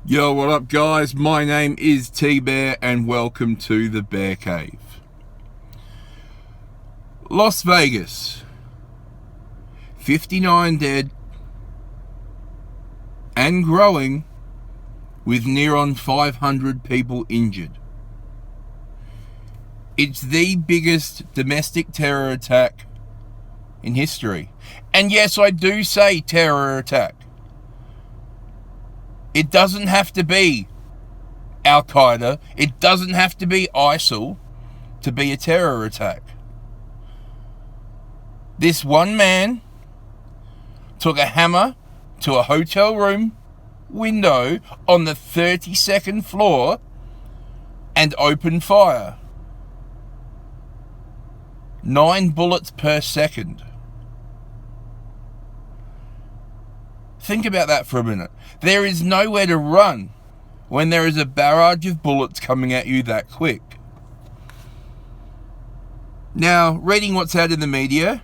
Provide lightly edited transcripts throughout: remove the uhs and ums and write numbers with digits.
Yo, what up, guys? My name is T-Bear, and welcome to the Bear Cave. Las Vegas, 59 dead and growing, with near on 500 people injured. It's the biggest domestic terror attack in history. And yes, I do say terror attack. It doesn't have to be Al-Qaeda. It doesn't have to be ISIL to be a terror attack. This one man took a hammer to a hotel room window on the 32nd floor and opened fire. 9 bullets per second. Think about that for a minute. There is nowhere to run when there is a barrage of bullets coming at you that quick. Now, reading what's out in the media,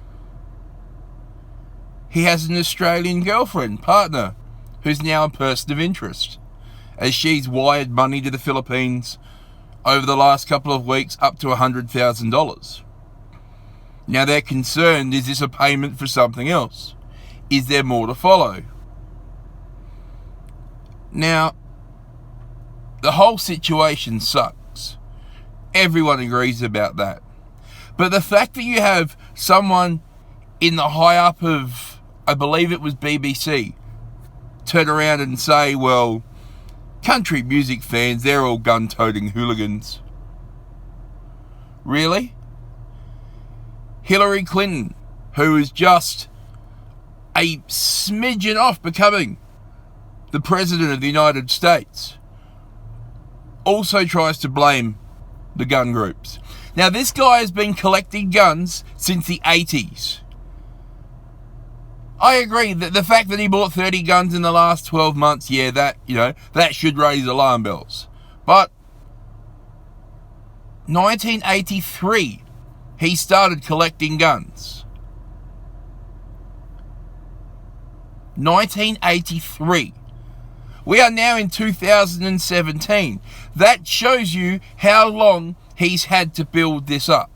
he has an Australian girlfriend, partner, who's now a person of interest, as she's wired money to the Philippines over the last couple of weeks up to $100,000. Now they're concerned, is this a payment for something else? Is there more to follow? Now, the whole situation sucks. Everyone agrees about that. But the fact that you have someone in the high up of, I believe it was BBC, turn around and say, well, country music fans, they're all gun-toting hooligans. Really? Hillary Clinton, who is just a smidgen off becoming the President of the United States, also tries to blame the gun groups. Now, this guy has been collecting guns since the 80s. I agree that the fact that he bought 30 guns in the last 12 months, yeah, that should raise alarm bells. But 1983, he started collecting guns. 1983. We are now in 2017. That shows you how long he's had to build this up.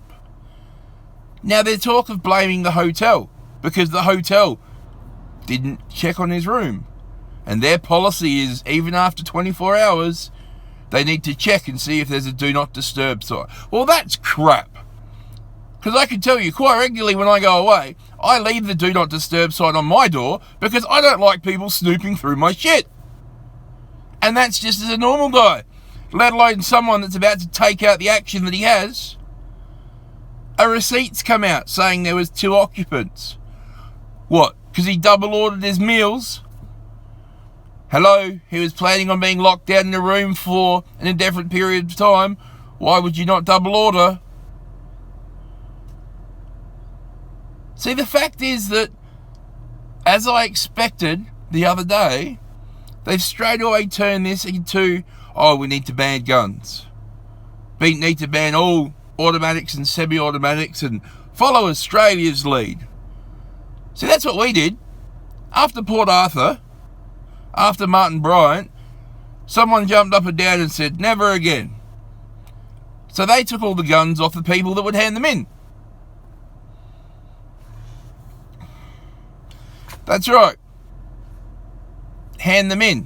Now, there's talk of blaming the hotel because the hotel didn't check on his room. And their policy is, even after 24 hours, they need to check and see if there's a do not disturb sign. Well, that's crap. Because I can tell you, quite regularly when I go away, I leave the do not disturb sign on my door because I don't like people snooping through my shit. And that's just as a normal guy, let alone someone that's about to take out the action that he has. A receipt's come out saying there was 2 occupants. What? Because he double ordered his meals? Hello? He was planning on being locked down in a room for an indefinite period of time. Why would you not double order? See, the fact is that, as I expected the other day, they've straight away turned this into, we need to ban guns. We need to ban all automatics and semi-automatics and follow Australia's lead. See, that's what we did. After Port Arthur, after Martin Bryant, someone jumped up and down and said, never again. So they took all the guns off the people that would hand them in. That's right. Hand them in.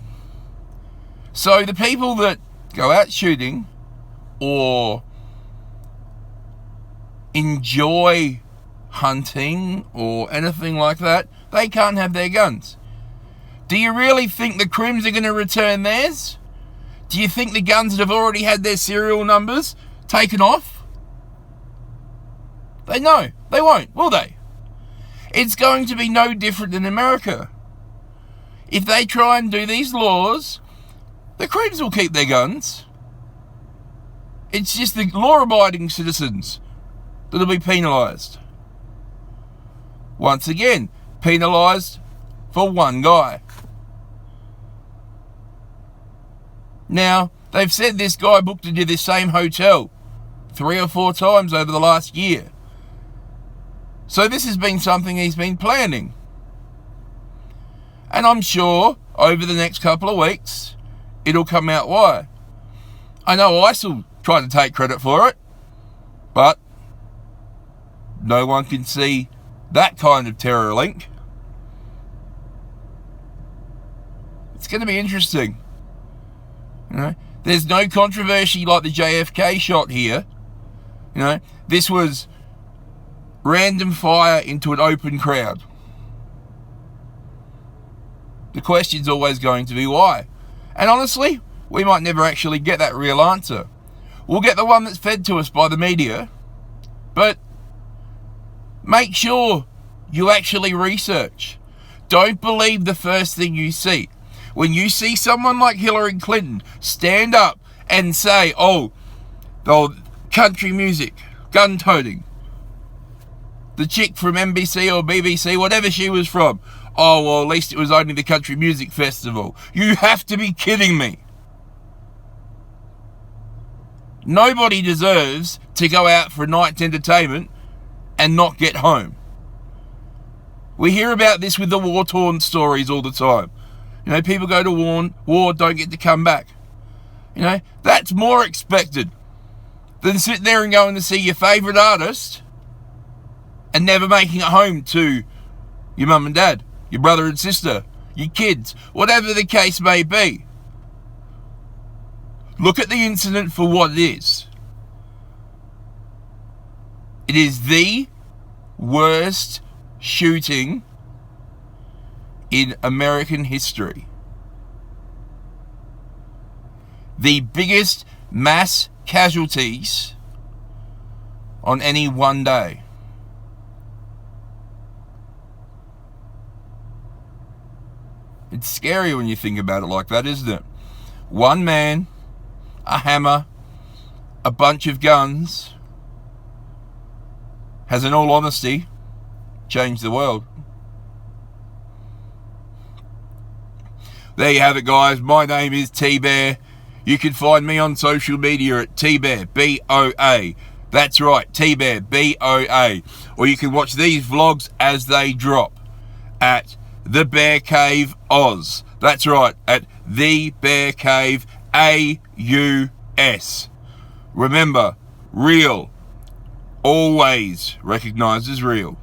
So the people that go out shooting or enjoy hunting or anything like that, they can't have their guns. Do you really think the Crims are going to return theirs? Do you think the guns that have already had their serial numbers taken off? They won't, will they? It's going to be no different than America. If they try and do these laws, the Crims will keep their guns. It's just the law-abiding citizens that'll be penalised. Once again, penalised for one guy. Now, they've said this guy booked into this same hotel 3 or 4 times over the last year. So this has been something he's been planning. And I'm sure over the next couple of weeks, it'll come out why. I know ISIL tried to take credit for it, but no one can see that kind of terror link. It's going to be interesting. You know, there's no controversy like the JFK shot here. You know, this was random fire into an open crowd. The question's always going to be why. And honestly, we might never actually get that real answer. We'll get the one that's fed to us by the media, but make sure you actually research. Don't believe the first thing you see. When you see someone like Hillary Clinton stand up and say, oh, country music, gun toting, the chick from NBC or BBC, whatever she was from, oh, well, at least it was only the Country Music Festival. You have to be kidding me. Nobody deserves to go out for a night's entertainment and not get home. We hear about this with the war-torn stories all the time. You know, people go to war, don't get to come back. You know, that's more expected than sitting there and going to see your favourite artist and never making it home to your mum and dad, your brother and sister, your kids, whatever the case may be. Look at the incident for what it is. It is the worst shooting in American history. The biggest mass casualties on any one day. It's scary when you think about it like that, isn't it? One man, a hammer, a bunch of guns has, in all honesty, changed the world. There you have it, guys. My name is T-Bear. You can find me on social media at T-Bear, B-O-A. That's right, T-Bear, B-O-A. Or you can watch these vlogs as they drop at The Bear Cave Oz. That's right, at The Bear Cave A-U-S. Remember, real always recognizes real.